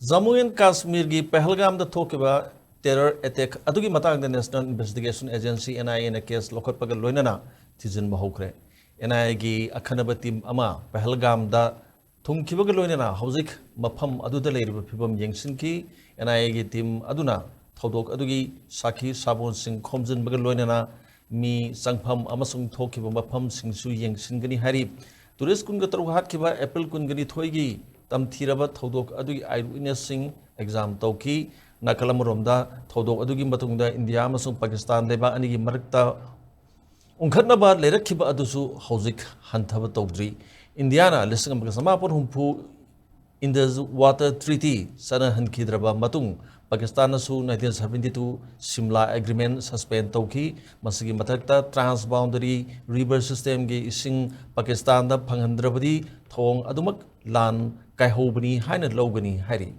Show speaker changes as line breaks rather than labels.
Jammu and Kashmir gi Pahalgam da thokiba terror attack adugi matang the National Investigation Agency NIA na case Loukhatpaga Loinana Theejinba Houkhre NIA gi akhanaba team ama Pahalgam da thumkibaga Loinana hauzik mafam aduda leiriba phibam yengsinki NIA gi team aduna thodok adugi sakhi sabon sing khomjinbaga Loinana mi sangpham amasung thokiba mafam singsu yengsingani hari tourist kun ga taru hatkiba April kun gani thoigi tam thiraba thodok adugi eyewitness sing exam tauki nakalamromda thodok adugi matungda India amasung Pakistan leba anigi marakta ungkhatnaba lerakhiba adusu hauzik hanthaba tawdri Indiana lising amga samapon humpu in the water treaty sana hankidraba matung Pakistan nasu 1972 Simla agreement suspend tauki masigi mathakta transboundary river system ge ising Pakistan da phanghandrabadi thong adumak lan kai hobani haina logani hari